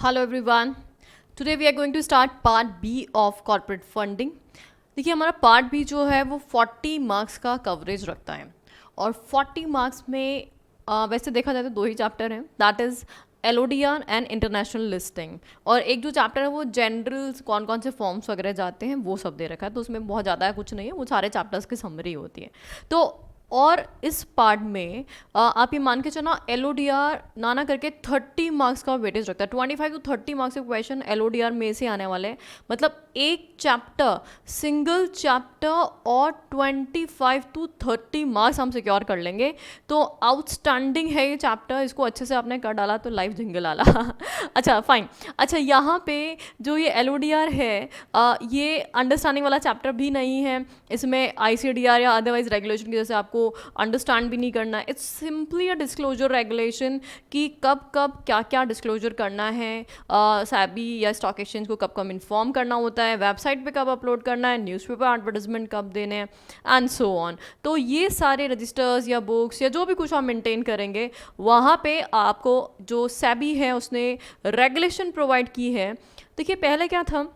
Hello everyone. Today we are going to start part B of corporate funding. देखिए हमारा part B जो है वो 40 मार्क्स का कवरेज रखता है और 40 मार्क्स में वैसे देखा जाए तो दो ही चैप्टर हैं, that is LODR and international listing, और एक जो चैप्टर है वो जनरल कौन कौन से फॉर्म्स वगैरह जाते हैं वो सब दे रखा है, तो उसमें बहुत ज़्यादा कुछ नहीं है, वो सारे चैप्टर्स की समरी होती है। तो और इस पार्ट में आप ये मान के चलना LODR ना करके 30 मार्क्स का वेटेज रखता है। 25 टू 30 मार्क्स के क्वेश्चन LODR में से आने वाले हैं, मतलब एक चैप्टर, सिंगल चैप्टर और 25 टू 30 मार्क्स हम सिक्योर कर लेंगे। तो आउटस्टैंडिंग है ये चैप्टर, इसको अच्छे से आपने कर डाला तो लाइफ जिंगल आला। अच्छा फाइन। अच्छा यहाँ पे जो ये LODR है ये अंडरस्टैंडिंग वाला चैप्टर भी नहीं है, इसमें ICDR या अदरवाइज रेगुलेशन की जैसे आपको अंडरस्टैंड भी नहीं करना है। It's simply a disclosure regulation कि कब कब क्या क्या डिस्क्लोजर करना है, सैबी या स्टॉक एक्सचेंज को कब कब इन्फॉर्म करना होता है, वेबसाइट पे कब अपलोड करना है, न्यूज़पेपर एडवर्टाइजमेंट कब देने हैं एंड सो ऑन। तो ये सारे रजिस्टर्स या बुक्स या जो भी कुछ आप मेंटेन करेंगे वहाँ पे आपको जो सैबी है उसने रेगुलेशन प्रोवाइड की है। देखिए पहले क्या था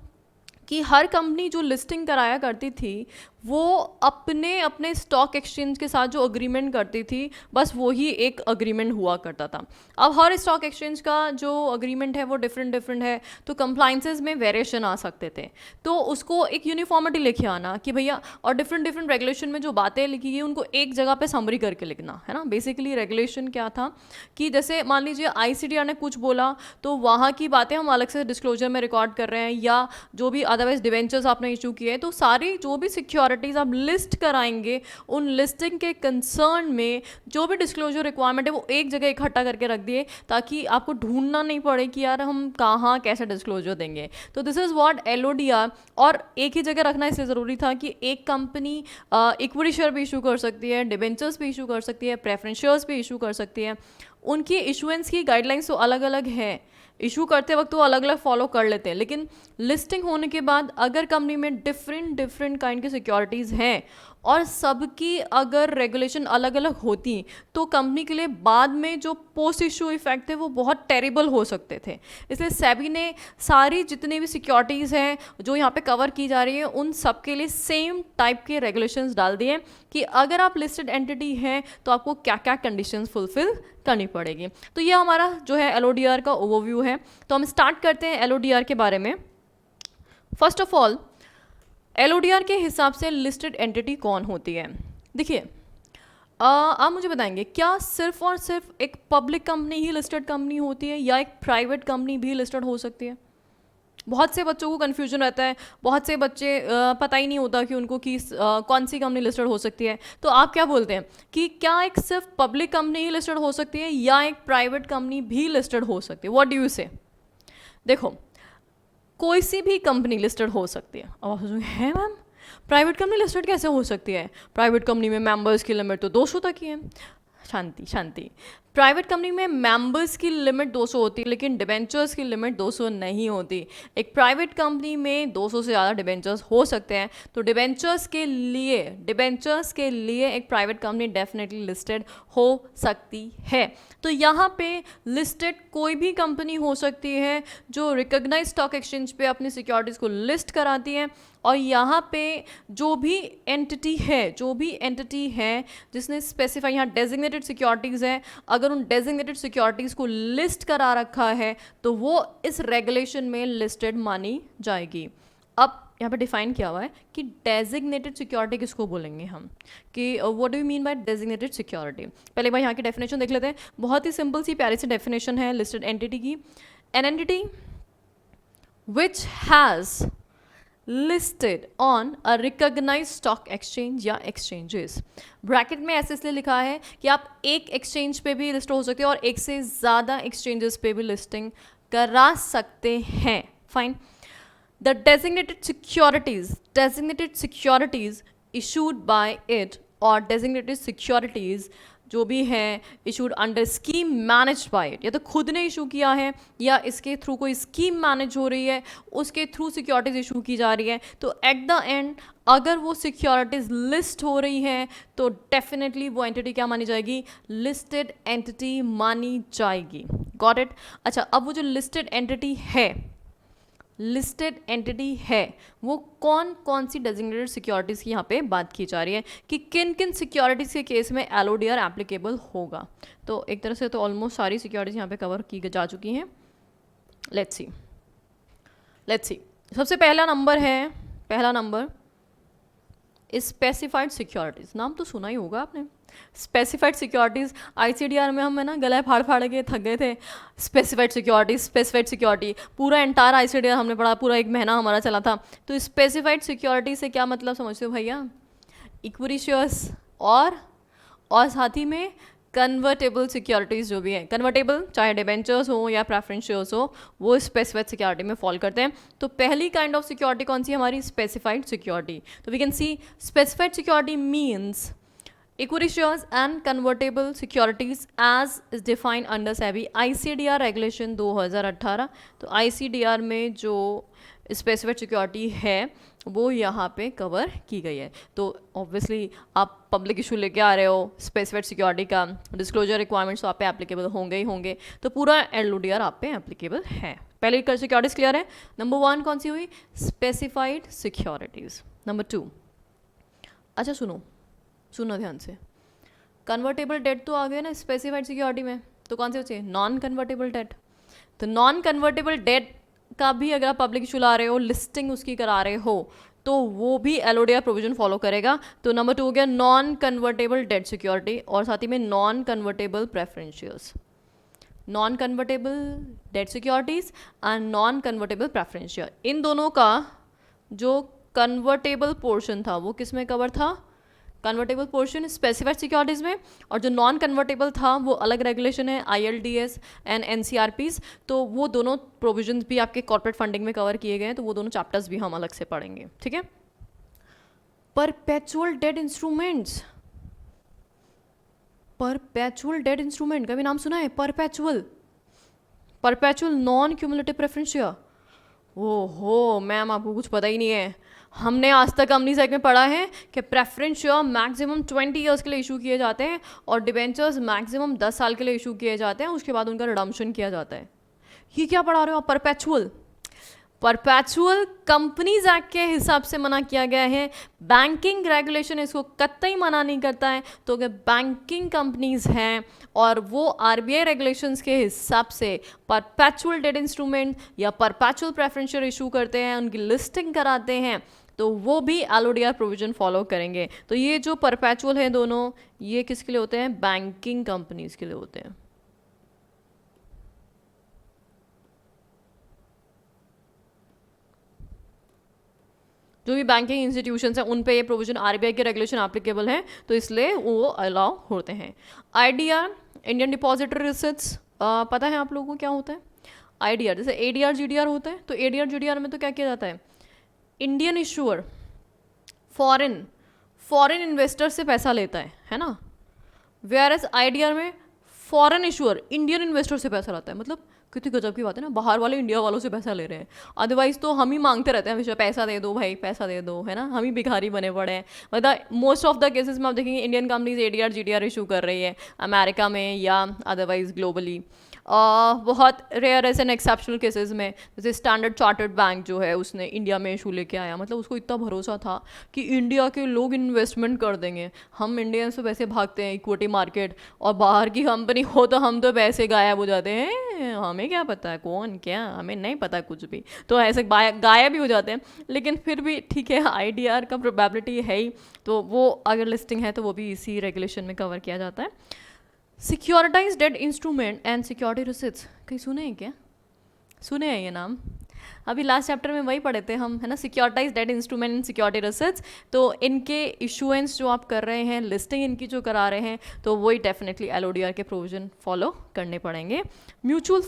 कि हर कंपनी जो लिस्टिंग कराया करती थी वो अपने अपने स्टॉक एक्सचेंज के साथ जो अग्रीमेंट करती थी बस वही एक अग्रीमेंट हुआ करता था। अब हर स्टॉक एक्सचेंज का जो अग्रीमेंट है वो डिफरेंट है, तो कंप्लाइंसेस में वेरिएशन आ सकते थे, तो उसको एक यूनिफॉर्मिटी लेके आना कि भैया, और डिफरेंट रेगुलेशन में जो बातें लिखी गई उनको एक जगह पे समरी करके लिखना है ना। बेसिकली रेगुलेशन क्या था कि जैसे मान लीजिए ICDR ने कुछ बोला तो वहाँ की बातें हम अलग से डिस्क्लोजर में रिकॉर्ड कर रहे हैं, या जो भी अदरवाइज डिवेंचर्स आपने इशू किए तो सारी जो भी सिक्योरिटीज आप लिस्ट कराएंगे उन लिस्टिंग के कंसर्न में जो भी डिस्क्लोजर रिक्वायरमेंट है वो एक जगह इकट्ठा करके रख दिए, ताकि आपको ढूंढना नहीं पड़े कि यार हम कहाँ कैसे डिस्क्लोजर देंगे। तो दिस इज़ व्हाट LODR, और एक ही जगह रखना इसलिए ज़रूरी था कि एक कंपनी इक्विटी शेयर भी इशू कर सकती है, डिबेंचर्स भी इशू कर सकती है, प्रेफरेंस शेयर्स भी इशू कर सकती है। उनकी इशुएंस की गाइडलाइंस तो अलग अलग है, इशू करते वक्त वो अलग अलग फॉलो कर लेते हैं, लेकिन लिस्टिंग होने के बाद अगर कंपनी में डिफरेंट काइंड की सिक्योरिटीज़ हैं और सबकी अगर रेगुलेशन अलग अलग होती तो कंपनी के लिए बाद में जो पोस्ट इशू इफेक्ट थे वो बहुत टेरिबल हो सकते थे। इसलिए सेबी ने सारी जितनी भी सिक्योरिटीज़ हैं जो यहाँ पे कवर की जा रही है उन सब के लिए सेम टाइप के रेगुलेशंस डाल दिए कि अगर आप लिस्टेड एंटिटी हैं तो आपको क्या क्या कंडीशंस फुलफिल करनी पड़ेगी। तो ये हमारा जो है LODR का ओवरव्यू है। तो हम स्टार्ट करते हैं LODR के बारे में। फर्स्ट ऑफ ऑल LODR के हिसाब से लिस्टेड एंटिटी कौन होती है। देखिए आप मुझे बताएंगे क्या सिर्फ और सिर्फ एक पब्लिक कंपनी ही लिस्टेड कंपनी होती है या एक प्राइवेट कंपनी भी लिस्टेड हो सकती है? बहुत से बच्चों को कन्फ्यूजन रहता है, बहुत से बच्चे पता ही नहीं होता कि उनको कि कौन सी कंपनी लिस्टेड हो सकती है। तो आप क्या बोलते हैं कि क्या एक सिर्फ पब्लिक कंपनी ही लिस्टेड हो सकती है या एक प्राइवेट कंपनी भी लिस्टेड हो सकती है? व्हाट डू यू से? देखो कोई सी भी कंपनी लिस्टेड हो सकती है। अब आप सोचोगे है मैम प्राइवेट कंपनी लिस्टेड कैसे हो सकती है? प्राइवेट कंपनी में मेंबर्स की लिमिट तो 200 तक ही है। शांति। प्राइवेट कंपनी में मेंबर्स की लिमिट 200 होती है, लेकिन डिबेंचर्स की लिमिट 200 नहीं होती। एक प्राइवेट कंपनी में 200 से ज़्यादा डिबेंचर्स हो सकते हैं, तो डिबेंचर्स के लिए एक प्राइवेट कंपनी डेफिनेटली लिस्टेड हो सकती है। तो यहाँ पे लिस्टेड कोई भी कंपनी हो सकती है जो रिकॉग्नाइज स्टॉक एक्सचेंज पे अपनी सिक्योरिटीज़ को लिस्ट कराती है, और यहाँ पे जो भी एंटिटी है जिसने स्पेसिफाई, यहाँ डेजिग्नेटेड सिक्योरिटीज़ है, अगर उन डेजिग्नेटेड सिक्योरिटीज़ को लिस्ट करा रखा है तो वो इस रेगुलेशन में लिस्टेड मानी जाएगी। अब यहाँ पे डिफाइन किया हुआ है कि डेजिग्नेटेड सिक्योरिटी किसको बोलेंगे हम, कि what do you mean by designated security. पहले भाई यहाँ की डेफिनेशन देख लेते हैं। बहुत ही सिंपल सी प्यारी सी डेफिनेशन है लिस्टेड एंटिटी की। An entity which has listed on a recognized stock exchange या exchanges। ब्रैकेट में ऐसे इसलिए लिखा है कि आप एक एक्सचेंज पे भी लिस्ट हो सकते हैं और एक से ज़्यादा एक्सचेंजेस पे भी लिस्टिंग करा सकते हैं। Fine. The designated securities issued by it or designated securities जो भी है issued under scheme manage by it, या तो खुद ने इशू किया है या इसके थ्रू कोई स्कीम मैनेज हो रही है उसके थ्रू सिक्योरिटीज इशू की जा रही है, तो एट द एंड अगर वो सिक्योरिटीज लिस्ट हो रही है तो डेफिनेटली वो एंटिटी क्या मानी जाएगी, लिस्टेड एंटिटी मानी जाएगी। Got it. अच्छा, अब वो जो लिस्टेड एंटिटी है, लिस्टेड एंटिटी है, वो कौन कौन सी डेजिग्नेटेड सिक्योरिटीज़ की यहाँ पे बात की जा रही है कि किन किन सिक्योरिटीज़ के केस में एलओडीआर एप्लीकेबल होगा। तो एक तरह से तो ऑलमोस्ट सारी सिक्योरिटीज़ यहाँ पे कवर की जा चुकी हैं। लेट्स सी सबसे पहला नंबर स्पेसिफाइड सिक्योरिटीज़। नाम तो सुना ही होगा आपने, स्पेसिफाइड सिक्योरिटीज़। आईसीडीआर में हम है ना गला फाड़ फाड़ के थक गए थे, स्पेसिफाइड सिक्योरिटी पूरा एंटायर आईसीडीआर हमने पढ़ा, पूरा एक महीना हमारा चला था। तो स्पेसिफाइड सिक्योरिटी से क्या मतलब समझते हो भैया, इक्विटी शेयर्स और साथ ही में कन्वर्टेबल सिक्योरिटीज़ जो भी हैं, कन्वर्टेबल चाहे डिबेंचर्स हो या प्रेफरेंस शेयर्स हो, वो स्पेसिफाइड सिक्योरिटी में फॉल करते हैं। तो पहली काइंड ऑफ सिक्योरिटी कौन सी है हमारी, स्पेसिफाइड सिक्योरिटी। तो we can see specified security means equity shares and convertible securities as is defined under SEBI ICDR regulation 2018। तो ICDR में जो स्पेसिफाइड सिक्योरिटी है वो यहाँ पे कवर की गई है। तो ऑब्वियसली आप पब्लिक इशू लेके आ रहे हो, स्पेसिफाइड सिक्योरिटी का डिस्क्लोजर रिक्वायरमेंट्स तो आप पे एप्लीकेबल होंगे ही होंगे, तो पूरा एलओडीआर आप पे एप्लीकेबल है। पहले कर सिक्योरिटीज़ क्लियर है। नंबर 1 कौन सी हुई, स्पेसिफाइड सिक्योरिटीज़। नंबर 2, अच्छा सुनो ध्यान से, कन्वर्टेबल डेट तो आ गया ना स्पेसिफाइड सिक्योरिटी में, तो कौन से बचे, नॉन कन्वर्टेबल डेट। तो नॉन कन्वर्टेबल डेट का भी अगर आप पब्लिक इशू ला रहे हो, लिस्टिंग उसकी करा रहे हो, तो वो भी एलओडीआर प्रोविजन फॉलो करेगा। तो नंबर 2 हो गया नॉन कन्वर्टेबल डेट सिक्योरिटी, और साथ ही में non convertible preference shares, non convertible debt securities and non convertible preference share. इन दोनों का जो कन्वर्टेबल पोर्शन था वो किस में कवर था, कन्वर्टेबल पोर्शन स्पेसिफाइड सिक्योरिटीज़ में, और जो नॉन कन्वर्टेबल था वो अलग रेगुलेशन है ILDS एंड NCRPs। तो वो दोनों प्रोविजंस भी आपके कॉर्पोरेट फंडिंग में कवर किए गए हैं, तो वो दोनों चैप्टर्स भी हम अलग से पढ़ेंगे, ठीक है। Perpetual debt instruments, perpetual debt instrument का भी नाम सुना है, perpetual non cumulative preference share. ओहो मैम, आपको कुछ पता ही नहीं है। हमने आज तक अपनी साइड में पढ़ा है कि प्रेफरेंस शेयर मैक्सिमम 20 ईयर्स के लिए इशू किए जाते हैं और डिबेंचर्स मैक्सिमम 10 साल के लिए इशू किए जाते हैं, उसके बाद उनका रिडम्पशन किया जाता है। ये क्या पढ़ा रहे हो आप, परपेचुअल कंपनीज एक्ट के हिसाब से मना किया गया है, बैंकिंग रेगुलेशन इसको कतई मना नहीं करता है। तो अगर बैंकिंग कंपनीज हैं और वो RBI रेगुलेशंस के हिसाब से परपेचुअल डेट इंस्ट्रूमेंट या परपेचुअल प्रेफरेंस शेयर इशू करते हैं, उनकी लिस्टिंग कराते हैं, तो वो भी एलओडीआर प्रोविजन फॉलो करेंगे। तो ये जो परपेचुअल हैं दोनों, ये किसके लिए होते हैं, बैंकिंग कंपनीज के लिए होते हैं। जो भी बैंकिंग इंस्टीट्यूशंस हैं उन पे ये प्रोविजन RBI के रेगुलेशन एप्लीकेबल हैं, तो इसलिए वो अलाउ होते हैं। IDR इंडियन डिपॉजिटरी रिसिट्स, पता है आप लोगों को क्या होता है। IDR जैसे ADR GDR होता है, तो ADR GDR में तो क्या किया जाता है, इंडियन इशूअर फॉरेन इन्वेस्टर से पैसा लेता है ना, वेयर एज IDR में फॉरेन इशूअर इंडियन इन्वेस्टर से पैसा लाता है। मतलब कितनी गजब की बात है ना, बाहर वाले इंडिया वालों से पैसा ले रहे हैं, अदरवाइज तो हम ही मांगते रहते हैं हमेशा, पैसा दे दो भाई पैसा दे दो, है ना, हम ही भिखारी बने पड़े हैं। मतलब मोस्ट ऑफ द केसेस में आप देखेंगे Indian companies ADR GDR issue कर रही है अमेरिका में या अदरवाइज ग्लोबली। बहुत रेयर ऐसे एक्सेप्शनल केसेस में, जैसे स्टैंडर्ड चार्टर्ड बैंक जो है उसने इंडिया में इशू लेके आया, मतलब उसको इतना भरोसा था कि इंडिया के लोग इन्वेस्टमेंट कर देंगे। हम इंडियंस तो वैसे भागते हैं इक्विटी मार्केट, और बाहर की कंपनी हो तो हम तो पैसे गायब हो जाते हैं, हमें क्या पता है कौन क्या, हमें नहीं पता कुछ भी, तो ऐसे गायब भी हो जाते हैं। लेकिन फिर भी ठीक है, IDR का प्रोबेबिलिटी है ही, तो वो अगर लिस्टिंग है तो वो भी इसी रेगुलेशन में कवर किया जाता है। Securitise debt instrument and security receipts, कहीं सुने हैं क्या, सुने हैं ये नाम। अभी लास्ट चैप्टर में वही पढ़े थे हम, है ना, securitise debt instrument and security research. तो इनके इशुएंस जो आप कर रहे हैं, लिस्टिंग इनकी जो करा रहे हैं, तो वही डेफिनेटली एलओडीआर के प्रोविजन फॉलो करने पड़ेंगे। म्यूचुअल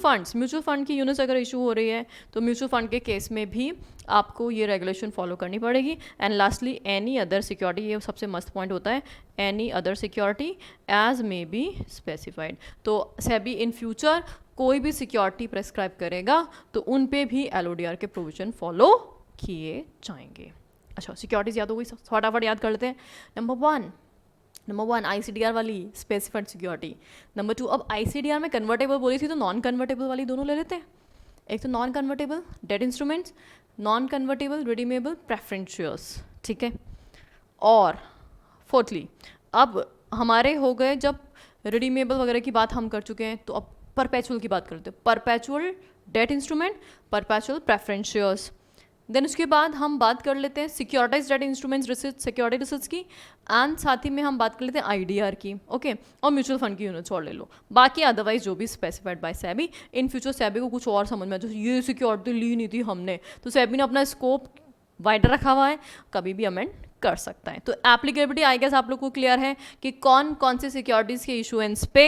फंड की यूनिट्स अगर इशू हो रही है तो म्यूचुअल फंड के केस में भी आपको ये रेगुलेशन फॉलो करनी पड़ेगी। And lastly any other security, ये सबसे मस्त पॉइंट होता है, any other security as may be specified. तो सेबी इन फ्यूचर कोई भी सिक्योरिटी प्रेस्क्राइब करेगा तो उन पे भी एलओडीआर के प्रोविजन फॉलो किए जाएंगे। अच्छा, सिक्योरिटीज याद हो गई, फटाफट याद कर लेते हैं। नंबर वन आईसीडीआर वाली स्पेसिफाइड सिक्योरिटी। नंबर टू, अब आईसीडीआर में कन्वर्टेबल बोली थी तो नॉन कन्वर्टेबल वाली दोनों ले लेते हैं। एक तो non convertible debt instruments, non convertible redeemable preference shares, ठीक है। और फोर्थली, अब हमारे हो गए जब रिडीमेबल वगैरह की बात हम कर चुके हैं, तो अब परपेचुअल की बात करते हैं। Perpetual debt instrument, perpetual preference shares. Then उसके बाद हम बात कर लेते हैं securitize debt instruments research, security research की, एंड साथ ही में हम बात कर लेते हैं आईडीआर की, ओके। और म्यूचुअल फंड की यूनिट्स और ले लो, बाकी अदरवाइज जो भी specified by SEBI. In future SEBI को कुछ और समझ में, जैसे ये सिक्योरिटी ली नहीं थी हमने, तो सेबी ने अपना स्कोप वाइडर रखा हुआ है, कभी भी अमेंड कर सकता है। तो एप्लीकेबिलिटी आई गेस आप लोग को क्लियर है कि कौन कौन से सिक्योरिटीज़ के इशुएंस पे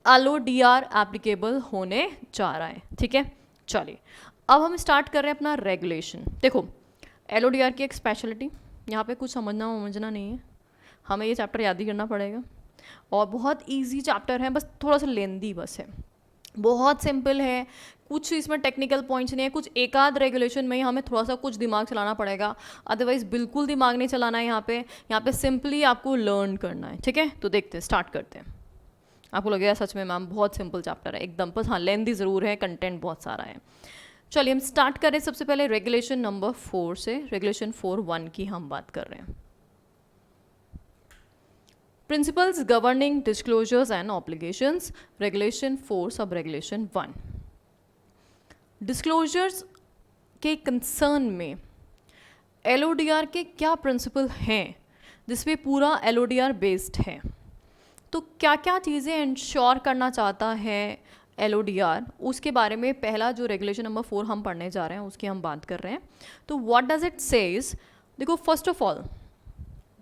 एलओडीआर एप्लीकेबल होने जा रहा है, ठीक है। चलिए अब हम स्टार्ट कर रहे हैं अपना रेगुलेशन। देखो एलओडीआर की एक स्पेशलिटी, यहाँ पे कुछ समझना नहीं है, हमें ये चैप्टर याद ही करना पड़ेगा, और बहुत ईजी चैप्टर है, बस थोड़ा सा लेंदी बस है, बहुत सिंपल है, कुछ इसमें टेक्निकल पॉइंट्स नहीं है, कुछ एक आध रेगुलेशन में ही हमें थोड़ा सा कुछ दिमाग चलाना पड़ेगा, अदरवाइज बिल्कुल दिमाग नहीं चलाना है। यहाँ पे सिंपली आपको लर्न करना है, ठीक है। तो देखते हैं, स्टार्ट करते हैं। आपको लगेगा सच में मैम बहुत सिंपल चैप्टर है एकदम, बस हाँ लेंदी ज़रूर है, कंटेंट बहुत सारा है। चलिए हम स्टार्ट करें सबसे पहले रेगुलेशन नंबर 4 से। रेगुलेशन 4.1 की हम बात कर रहे हैं। Principles governing disclosures and obligations, Regulation 4 सब Regulation 1। डिस्क्लोजर्स के कंसर्न में LODR के क्या प्रिंसिपल हैं जिसपे पूरा LODR बेस्ड है, तो क्या क्या चीज़ें इंश्योर करना चाहता है LODR, उसके बारे में पहला जो रेगुलेशन नंबर 4 हम पढ़ने जा रहे हैं उसकी हम बात कर रहे हैं। तो व्हाट डज इट सेज, देखो फर्स्ट ऑफ ऑल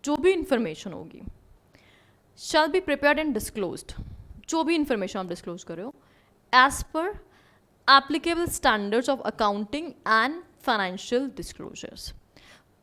जो भी इंफॉर्मेशन होगी shall be prepared and disclosed, जो भी इंफॉर्मेशन आप डिस्क्लोज कर रहे हो as per applicable standards of accounting and financial disclosures.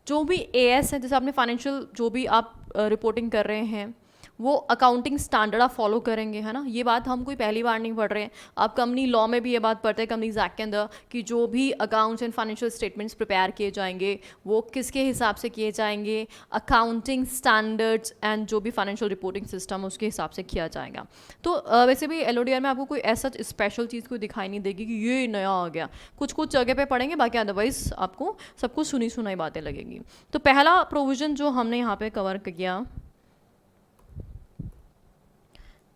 जो भी एएस है, जैसे आपने फाइनेंशियल जो भी आप रिपोर्टिंग कर रहे हैं वो अकाउंटिंग स्टैंडर्ड आप फॉलो करेंगे, है ना। ये बात हम कोई पहली बार नहीं पढ़ रहे हैं, आप कंपनी लॉ में भी ये बात पढ़ते हैं, कंपनीज एक्ट के अंदर, कि जो भी accounts and financial statements prepare किए जाएंगे वो किसके हिसाब से किए जाएंगे, अकाउंटिंग स्टैंडर्ड्स एंड जो भी फाइनेंशियल रिपोर्टिंग सिस्टम उसके हिसाब से किया जाएगा। तो वैसे भी LODR में आपको कोई ऐसा स्पेशल चीज़ कोई दिखाई नहीं देगी कि ये नया आ गया, कुछ कुछ जगह पे पढ़ेंगे, बाकी अदरवाइज आपको सब कुछ सुनी सुनाई बातें लगेंगी। तो पहला प्रोविजन जो हमने यहाँ पे कवर किया,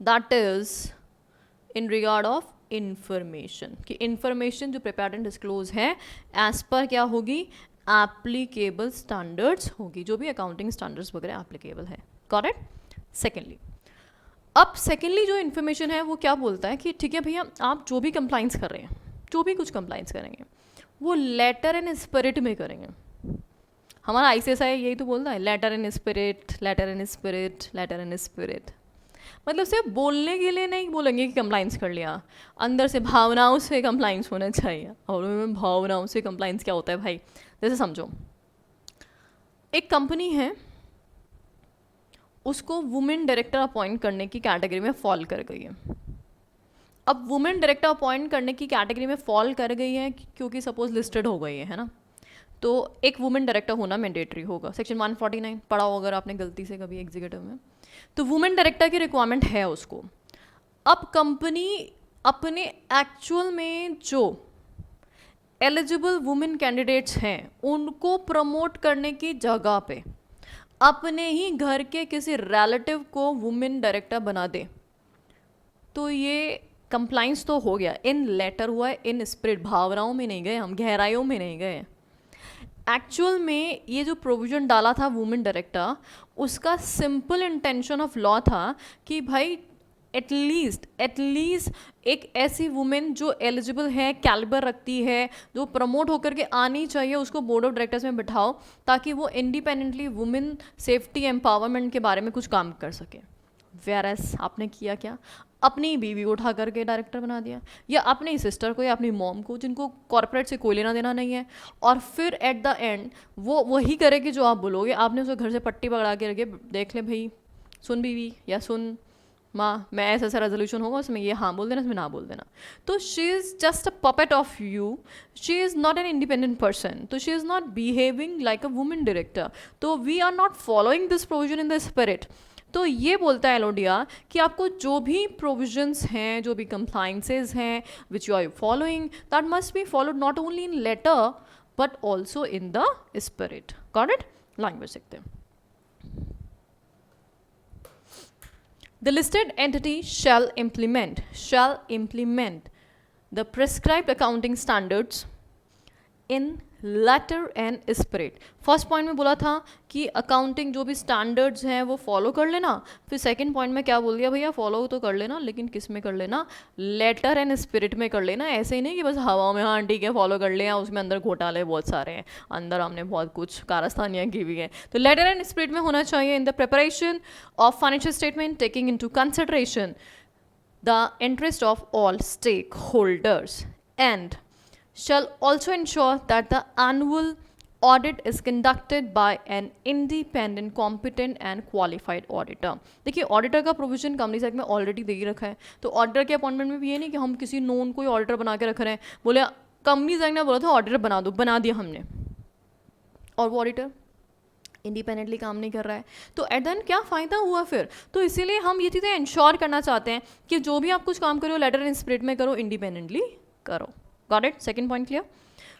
that is in regard of information, कि इंफॉर्मेशन जो प्रिपेयर्ड एंड डिस्क्लोज है एज पर क्या होगी, एप्लीकेबल स्टैंडर्ड्स होगी, जो भी अकाउंटिंग स्टैंडर्ड्स वगैरह एप्लीकेबल है, करेक्ट। सेकेंडली जो इन्फॉर्मेशन है वो क्या बोलता है कि ठीक है भैया, आप जो भी कंप्लाइंस कर रहे हैं, जो भी कुछ कंप्लाइंस करेंगे वो लेटर एंड स्पिरिट में करेंगे। हमारा ICSI यही तो बोलता है, letter and spirit, letter and spirit, letter and spirit. मतलब सिर्फ बोलने के लिए नहीं बोलेंगे कि कंप्लाइंस कर लिया, अंदर से भावनाओं से कंप्लाइंस होना चाहिए। और भावनाओं से कंप्लाइंस क्या होता है भाई, जैसे समझो एक कंपनी है, उसको वुमेन डायरेक्टर अपॉइंट करने की कैटेगरी में फॉल कर गई है। अब वुमेन डायरेक्टर अपॉइंट करने की कैटेगरी में फॉल कर गई है क्योंकि सपोज लिस्टेड हो गई है ना, तो एक वुमेन डायरेक्टर होना मैंडेटरी होगा, सेक्शन 149 पढ़ा हो अगर आपने गलती से कभी एग्जीक्यूटिव में, तो वुमेन डायरेक्टर की रिक्वायरमेंट है उसको। अब कंपनी अपने एक्चुअल में जो एलिजिबल वुमेन कैंडिडेट्स हैं उनको प्रमोट करने की जगह पे अपने ही घर के किसी रिलेटिव को वुमेन डायरेक्टर बना दे, तो ये कंप्लाइंस तो हो गया, इन लेटर हुआ है, इन स्पिरिट, भावनाओं में नहीं गए हम, गहराइयों में नहीं गए। एक्चुअल में ये जो प्रोविजन डाला था वुमेन डायरेक्टर, उसका सिंपल इंटेंशन ऑफ लॉ था कि भाई एटलीस्ट एक ऐसी वुमेन जो एलिजिबल है, कैलिबर रखती है, जो प्रमोट होकर के आनी चाहिए, उसको बोर्ड ऑफ डायरेक्टर्स में बिठाओ ताकि वो इंडिपेंडेंटली वुमेन सेफ्टी एम्पावरमेंट के बारे में कुछ काम कर सके। वेरएस आपने किया क्या? अपनी बीवी को उठा करके डायरेक्टर बना दिया, या अपनी सिस्टर को या अपनी मॉम को, जिनको कॉर्पोरेट से कोई लेना देना नहीं है, और फिर एट द एंड वो वही करेगी जो आप बोलोगे। आपने उसे घर से पट्टी पकड़ा के रखे, देख ले भाई, सुन बीवी या सुन माँ, मैं ऐसा ऐसा रेजोल्यूशन होगा, उसमें ये हाँ बोल देना, इसमें ना बोल देना। तो she is just a puppet of you, she is not an independent person, तो she is not behaving like a women director. तो we are not following this provision in the spirit. तो ये बोलता है एलओडीआर कि आपको जो भी प्रोविजंस हैं, जो भी कंप्लाइंसेज हैं which you are following, that must be followed not only in letter but also in the spirit. Got it? Language सीखते हैं। The listed entity shall implement the prescribed accounting standards in letter and spirit। First point में बोला था कि accounting जो भी standards हैं वो फॉलो कर लेना, फिर सेकंड पॉइंट में क्या बोल दिया भैया, फॉलो तो कर लेना लेकिन किस में कर लेना? लेटर एंड स्पिरिट में कर लेना। ऐसे ही नहीं कि बस हवा में हाँ ठीक है फॉलो कर लिया, उसमें अंदर घोटाले बहुत सारे हैं, अंदर हमने बहुत कुछ कारस्तानियाँ की हुई हैं। तो लेटर एंड स्पिरिट में होना चाहिए। In the preparation of financial statement taking into consideration the interest of all stake holders and shall also ensure that the annual audit is conducted by an independent, competent and qualified auditor। देखिए auditor का provision company act में already दे ही रखा है, तो auditor के appointment में भी ये नहीं कि हम किसी नोन कोई ऑडिटर बना के रख रहे हैं, बोले कंपनी एक्ट ने बोला था ऑडिटर बना दो, बना दिया हमने, और वो ऑडिटर इंडिपेंडेंटली काम नहीं कर रहा है, तो एट द एंड क्या फ़ायदा हुआ फिर? तो इसीलिए हम ये चीज़ें इंश्योर करना चाहते हैं कि जो भी आप कुछ काम करो लेटर एंड स्पिरिट में करो, इंडिपेंडेंटली करो। Got it? Second point clear?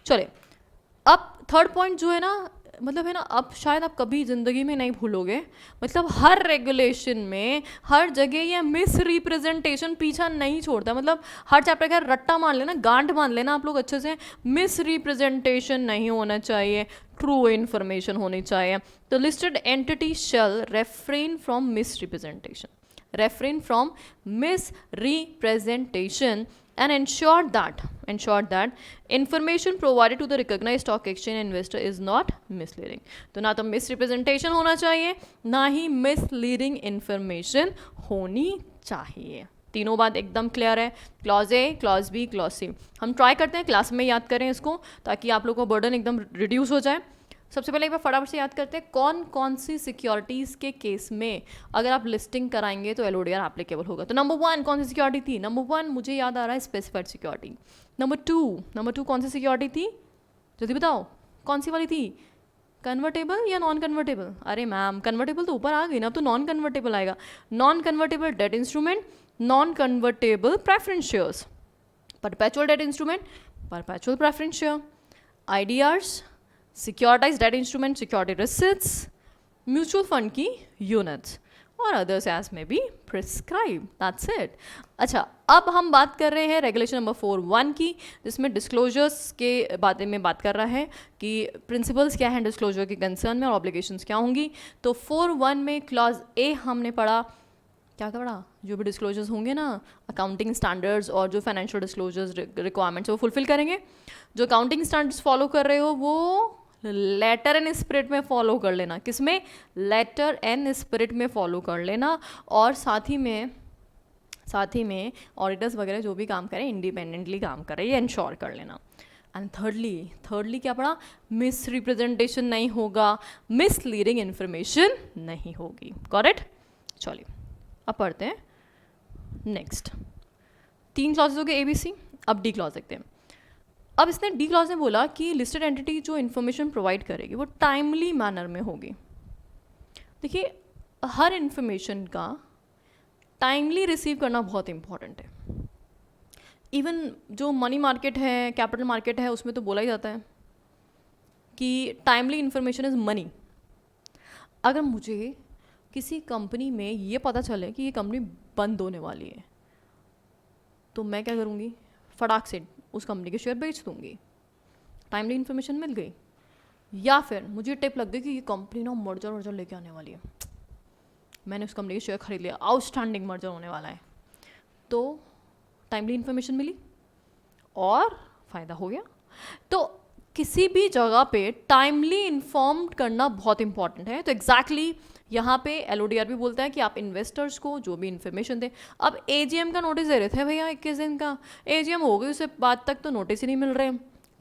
चले, अब थर्ड पॉइंट जो है ना, मतलब है ना, अब शायद आप कभी ज़िंदगी में नहीं भूलोगे, मतलब हर रेगुलेशन में हर जगह ये मिस रिप्रेजेंटेशन पीछा नहीं छोड़ता। मतलब हर चैप्टर का रट्टा मान लेना, गांठ मान लेना आप लोग अच्छे से, मिस रिप्रेजेंटेशन नहीं होना चाहिए, ट्रू इन्फॉर्मेशन होनी चाहिए। तो listed entity shall refrain from misrepresentation, refrain from misrepresentation and ensure that information provided to the recognized stock exchange investor is not misleading। तो ना तो misrepresentation होना चाहिए, ना ही misleading information होनी चाहिए। तीनों बात एकदम क्लियर है। Clause A, clause B, clause C हम ट्राई करते हैं क्लास में याद करें इसको, ताकि आप लोगों को बर्डन एकदम रिड्यूस हो जाए। सबसे पहले एक बार फटाफट से याद करते हैं कौन कौन सी सिक्योरिटीज़ के केस में अगर आप लिस्टिंग कराएंगे तो एलओडीआर एप्लीकेबल होगा। तो नंबर 1 कौन सी सिक्योरिटी थी? नंबर 1 मुझे याद आ रहा है स्पेसिफाइड सिक्योरिटी। नंबर 2 कौन सी सिक्योरिटी थी? जल्दी बताओ कौन सी वाली थी? कन्वर्टेबल या नॉन कन्वर्टेबल? अरे मैम कन्वर्टेबल तो ऊपर आ गई ना, अब तो नॉन कन्वर्टेबल आएगा। Non convertible debt instrument, non convertible preference shares, perpetual debt instrument, perpetual preference share, IDRs, securitise debt instrument, security receipts, mutual fund की यूनिट्स और others as may be prescribe. That's it. अच्छा, अब हम बात कर रहे हैं रेगुलेशन नंबर 4(1) की, जिसमें डिस्क्लोजर्स के बारे में बात कर रहा है कि प्रिंसिपल्स क्या हैं डिस्क्लोजर के कंसर्न में और ऑब्लिगेशंस क्या होंगी। तो 4(1) में क्लॉज ए हमने पढ़ा, क्या पढ़ा? जो भी डिस्क्लोजर्स होंगे ना, अकाउंटिंग स्टैंडर्ड्स और जो फाइनेंशियल डिस्क्लोजर्स रिक्वायरमेंट्स वो फुलफिल करेंगे। जो अकाउंटिंग स्टैंडर्ड्स फॉलो कर रहे हो वो लेटर एंड स्पिरिट में फॉलो कर लेना। किसमें? लेटर एंड स्पिरिट में फॉलो कर लेना। और साथ ही में ऑडिटर्स वगैरह जो भी काम करें इंडिपेंडेंटली काम करें, ये इंश्योर कर लेना। एंड थर्डली क्या पढ़ा? मिस रिप्रेजेंटेशन नहीं होगा, मिसलीडिंग इन्फॉर्मेशन नहीं होगी। Got it? चलिए अब पढ़ते हैं नेक्स्ट। 3 क्लॉजेज हो गए ABC, अब डी क्लॉज देखते हैं। अब इसने डी क्लॉज में बोला कि लिस्टेड एंटिटी जो इन्फॉर्मेशन प्रोवाइड करेगी वो टाइमली मैनर में होगी। देखिए हर इन्फॉर्मेशन का टाइमली रिसीव करना बहुत इंपॉर्टेंट है। इवन जो मनी मार्केट है, कैपिटल मार्केट है, उसमें तो बोला ही जाता है कि टाइमली इन्फॉर्मेशन इज़ मनी। अगर मुझे किसी कंपनी में ये पता चले कि ये कंपनी बंद होने वाली है तो मैं क्या करूँगी? फटाक से उस कंपनी के शेयर बेच दूँगी, टाइमली इन्फॉर्मेशन मिल गई। या फिर मुझे टिप लग गई कि ये कंपनी ना मर्जर लेके आने वाली है, मैंने उस कंपनी के शेयर खरीद लिया, आउटस्टैंडिंग मर्जर होने वाला है, तो टाइमली इन्फॉर्मेशन मिली और फ़ायदा हो गया। तो किसी भी जगह पे टाइमली इन्फॉर्म्ड करना बहुत इंपॉर्टेंट है। तो एग्जैक्टली यहाँ पे एलओडीआर भी बोलता है कि आप इन्वेस्टर्स को जो भी इन्फॉर्मेशन दें। अब एजीएम का नोटिस दे रहे थे भैया 21 दिन का, एजीएम हो गई, उससे बाद तक तो नोटिस ही नहीं मिल रहे।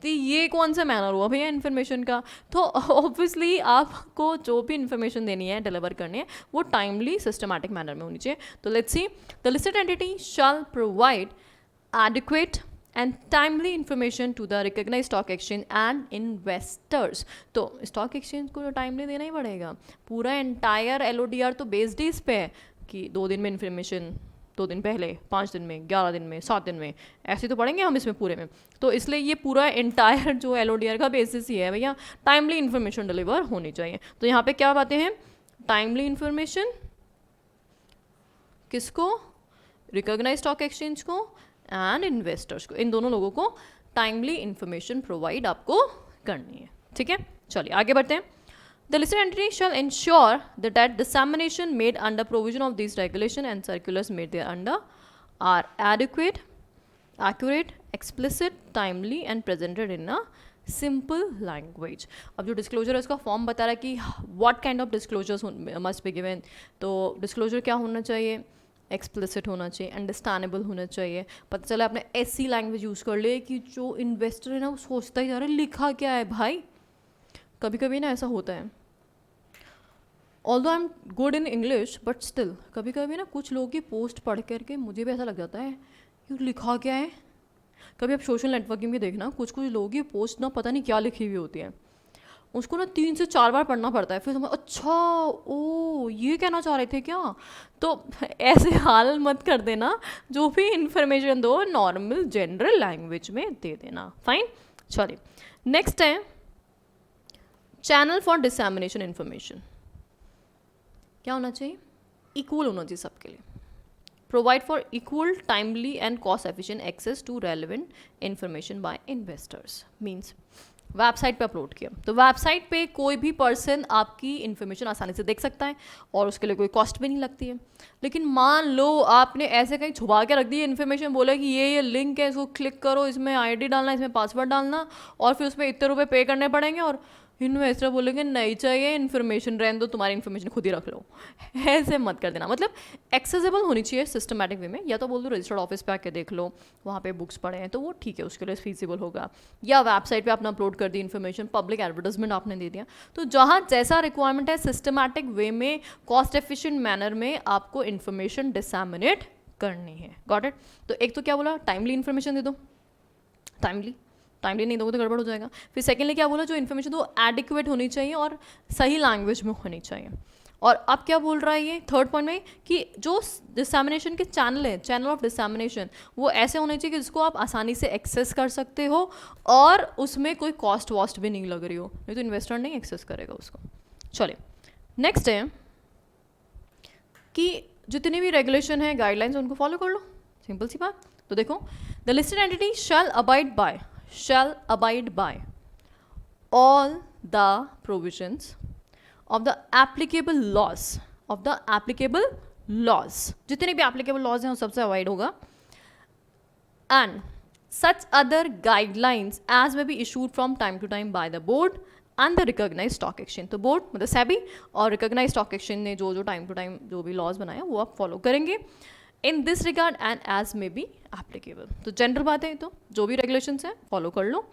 तो ये कौन सा मैनर हुआ भैया इन्फॉर्मेशन का? तो ऑब्वियसली आपको जो भी इन्फॉर्मेशन देनी है, डिलीवर करनी है, वो टाइमली सिस्टमैटिक मैनर में होनी चाहिए। तो let's see, the listed entity shell provide adequate and timely information to the recognized stock exchange and investors। तो स्टॉक एक्सचेंज को तो टाइमली देना ही पड़ेगा। पूरा एंटायर एलओडीआर तो बेस्ड ही इस पे है कि 2 दिन में इन्फॉर्मेशन, 2 दिन पहले, 5 दिन में, 11 दिन में, 7 दिन में, ऐसे तो पढ़ेंगे हम इसमें पूरे में। तो इसलिए ये पूरा एंटायर जो एलओडीआर का बेसिस ही है भैया, टाइमली इन्फॉर्मेशन डिलीवर होनी चाहिए। तो यहाँ पे क्या बातें हैं? टाइमली इन्फॉर्मेशन किसको? रिकॉग्नाइज स्टॉक एक्सचेंज को एंड इन्वेस्टर्स को, इन दोनों लोगों को टाइमली इंफॉर्मेशन प्रोवाइड आपको करनी है। ठीक है, चलिए आगे बढ़ते हैं। The listed entity shall ensure that dissemination made under provision of this regulation and circulars made thereunder are adequate, accurate, explicit, timely and presented in a simple language. अब जो डिस्क्लोजर है उसका फॉर्म बता रहा है कि what kind of disclosures must be given. तो disclosure क्या होना चाहिए? एक्सप्लिसिट होना चाहिए, अंडरस्टैंडेबल होना चाहिए। पता चला आपने ऐसी लैंग्वेज यूज़ कर ली कि जो इन्वेस्टर है ना वो सोचता ही जा रहा है लिखा क्या है भाई। कभी कभी ना ऐसा होता है, although I am good in English but still कभी कभी ना कुछ लोगों की पोस्ट पढ़ करके मुझे भी ऐसा लग जाता है कि लिखा क्या है। कभी आप सोशल नेटवर्किंग में देखना, कुछ कुछ लोगों की पोस्ट ना पता नहीं क्या लिखी हुई होती है, उसको ना 3 से 4 बार पढ़ना पड़ता है, फिर समझ अच्छा ओ ये कहना चाह रहे थे क्या। तो ऐसे हाल मत कर देना, जो भी इंफॉर्मेशन दो नॉर्मल जनरल लैंग्वेज में दे देना। फाइन, चलिए नेक्स्ट है चैनल फॉर डिसएमिनेशन इंफॉर्मेशन। क्या होना चाहिए? इक्वल होना चाहिए सबके लिए। Provide for equal, timely and cost efficient access to relevant information by investors. Means website पे अपलोड किया तो वेबसाइट पे कोई भी पर्सन आपकी इन्फॉर्मेशन आसानी से देख सकता है और उसके लिए कोई कॉस्ट भी नहीं लगती है। लेकिन मान लो आपने ऐसे कहीं छुपा के रख दी इन्फॉर्मेशन, बोला कि ये लिंक है, इसको क्लिक करो, इसमें आईडी डालना, इसमें पासवर्ड डालना, और फिर उसमें इतने रुपए पे करने पड़ेंगे, और इन्वेस्टर बोलेंगे नहीं चाहिए इन्फॉर्मेशन, रहने दो, तुम्हारी इन्फॉर्मेशन खुद ही रख लो। ऐसे मत कर देना। मतलब एक्सेसिबल होनी चाहिए सिस्टमैटिक वे में। या तो बोल दो रजिस्टर्ड ऑफिस पे आके देख लो, वहाँ पे बुक्स पड़े हैं तो वो ठीक है, उसके लिए फीसिबल होगा। या वेबसाइट पे आपने अपलोड कर दी इन्फॉर्मेशन, पब्लिक एडवर्टाइजमेंट आपने दे दिया। तो जहाँ जैसा रिक्वायरमेंट है सिस्टमैटिक वे में, कॉस्ट एफिशिएंट मैनर में आपको इन्फॉर्मेशन डिसएमिनेट करनी है। Got it? तो एक तो क्या बोला, टाइमली इन्फॉर्मेशन दे दो, टाइमली नहीं दोगे तो गड़बड़ हो जाएगा। फिर सेकेंडली क्या बोला, जो इन्फॉर्मेशन तो एडिक्वेट होनी चाहिए और सही लैंग्वेज में होनी चाहिए। और अब क्या बोल रहा है ये थर्ड पॉइंट में कि जो डिसएमिनेशन के चैनल है, चैनल ऑफ डिसएमिनेशन, वो ऐसे होने चाहिए कि जिसको आप आसानी से एक्सेस कर सकते हो और उसमें कोई कॉस्ट वॉस्ट भी नहीं लग रही हो, नहीं तो इन्वेस्टर नहीं एक्सेस करेगा उसको। चलिए नेक्स्ट है कि जितनी भी रेगुलेशन है, गाइडलाइंस, उनको फॉलो कर लो, सिंपल सी बात। तो देखो, the listed entity shall abide by all the provisions of the applicable laws, जितने भी applicable laws हैं वो सबसे अवॉइड होगा, and such other guidelines as may be issued from time to time by the board and the recognized stock exchange। तो board मतलब सेबी और recognized stock exchange ने जो जो टाइम टू टाइम जो भी लॉज बनाए वो आप फॉलो करेंगे in this regard and as may be applicable. तो जनरल बात है, तो जो भी रेगुलेशंस हैं फॉलो कर लो।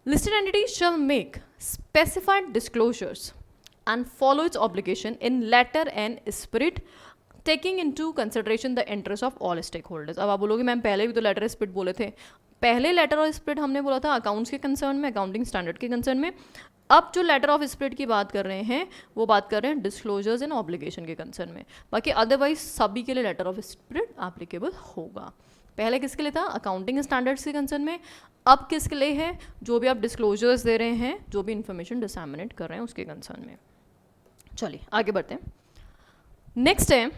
Listed entity shall make specified disclosures and follow its obligation in letter and spirit taking into consideration the interest of all stake holders. अब आप बोलोगे मैम पहले भी तो लेटर स्पिरिट बोले थे। पहले लेटर ऑफ स्पिरिट हमने बोला था अकाउंट्स के कंसर्न में, अकाउंटिंग स्टैंडर्ड के कंसर्न में। अब जो लेटर ऑफ स्पिरिट की बात कर रहे हैं वो बात कर रहे हैं डिस्क्लोजर्स एंड ऑब्लिगेशन के कंसर्न में। बाकी अदरवाइज सभी के लिए लेटर ऑफ स्पिरिट एप्लीकेबल होगा। पहले किसके लिए था? अकाउंटिंग स्टैंडर्ड्स के कंसर्न में। अब किसके लिए है? जो भी आप डिस्क्लोजर्स दे रहे हैं, जो भी इंफॉर्मेशन डिसएमिनेट कर रहे हैं उसके कंसर्न में। चलिए आगे बढ़ते हैं। नेक्स्ट है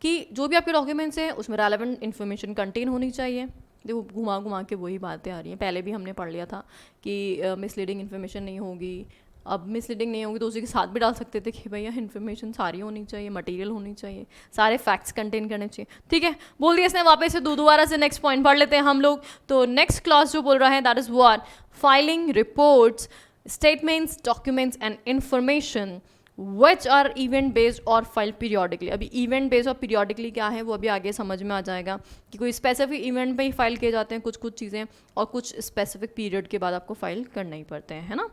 कि जो भी आपके डॉक्यूमेंट्स हैं उसमें रेलेवेंट इन्फॉर्मेशन कंटेन होनी चाहिए। देखो घुमा घुमा के वही बातें आ रही हैं, पहले भी हमने पढ़ लिया था कि मिसलीडिंग इन्फॉर्मेशन नहीं होगी, अब मिसलीडिंग नहीं होगी तो उसी के साथ भी डाल सकते थे कि भैया इन्फॉर्मेशन सारी होनी चाहिए, मटेरियल होनी चाहिए, सारे फैक्ट्स कंटेन करने चाहिए। ठीक है, बोल दिया इसने। वापस से दोबारा से नेक्स्ट पॉइंट पढ़ लेते हैं हम लोग। तो नेक्स्ट क्लास जो बोल रहा है that is what, filing reports, statements, documents and information which are event based or file periodically. अभी इवेंट बेस्ड और पीरियोडिकली क्या है वो अभी आगे समझ में आ जाएगा कि कोई स्पेसिफिक इवेंट में ही फाइल किए जाते हैं कुछ कुछ चीज़ें, और कुछ स्पेसिफिक पीरियड के बाद आपको फाइल करना ही पड़ते हैं, है ना।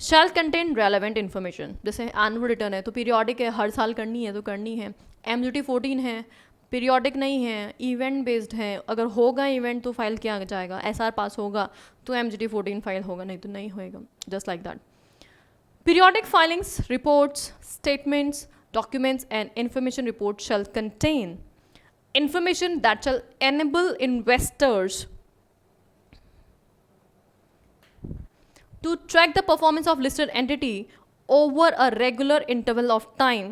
शैल कंटेन रेलेवेंट इन्फॉर्मेशन, जैसे एनुअल रिटर्न है तो पीरियोडिक है, हर साल करनी है तो करनी है। MGT 14 है, पीरियोडिक नहीं है, इवेंट बेस्ड है, अगर होगा इवेंट तो फाइल किया जाएगा, SR पास होगा तो MGT 14 फाइल होगा, नहीं तो नहीं होएगा, just like that. Periodic filings, reports, statements, documents and information reports shall contain information that shall enable investors to track the performance of listed entity over a regular interval of time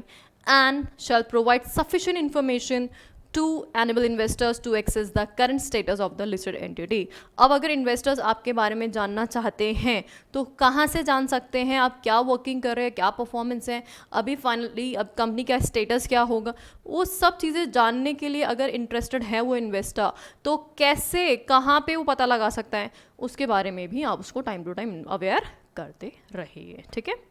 and shall provide sufficient information to enable investors to access the current status of the listed entity। अब अगर investors आपके बारे में जानना चाहते हैं तो कहाँ से जान सकते हैं आप क्या वर्किंग कर रहे हैं, क्या परफॉर्मेंस है, अभी फाइनली अब कंपनी का स्टेटस क्या होगा, वो सब चीज़ें जानने के लिए अगर इंटरेस्टेड है वो इन्वेस्टर तो कैसे कहाँ पे वो पता लगा सकता है, उसके बारे में भी आप उसको टाइम टू टाइम अवेयर करते रहिए। ठीक है,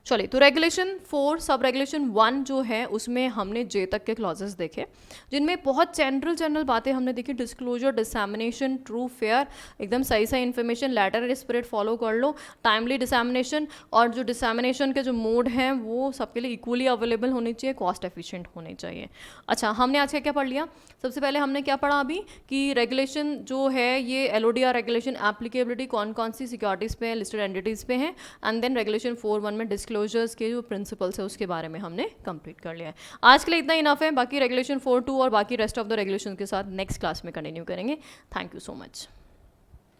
चलिए। तो रेगुलेशन 4 सब रेगुलेशन 1 जो है उसमें हमने जे तक के क्लॉजेस देखे, जिनमें बहुत जनरल बातें हमने देखी। डिस्क्लोजर, डिसैमिनेशन, ट्रू फेयर, एकदम सही सही इन्फॉर्मेशन, लेटर स्पिरिट फॉलो कर लो, टाइमली डिसैमिनेशन, और जो डिसैमिनेशन के जो मोड हैं वो सबके लिए इक्वली अवेलेबल होनी चाहिए, कॉस्ट एफिशिएंट होने चाहिए। अच्छा, हमने आज क्या पढ़ लिया? सबसे पहले हमने क्या पढ़ा अभी कि रेगुलेशन जो है ये LODR रेगुलेशन एप्लीकेबिलिटी कौन कौन सी सिक्योरिटीज़ पे है, लिस्टेड एंटिटीज़ पे है, एंड देन रेगुलेशन 4.1 में डिस्क्लोजर्स के जो प्रिंसिपल्स है उसके बारे में हमने कंप्लीट कर लिया है। आज के लिए इतना इनफ है, बाकी रेगुलेशन 4.2 और बाकी रेस्ट ऑफ द रेगुलेशन के साथ नेक्स्ट क्लास में कंटिन्यू करेंगे। Thank you so much.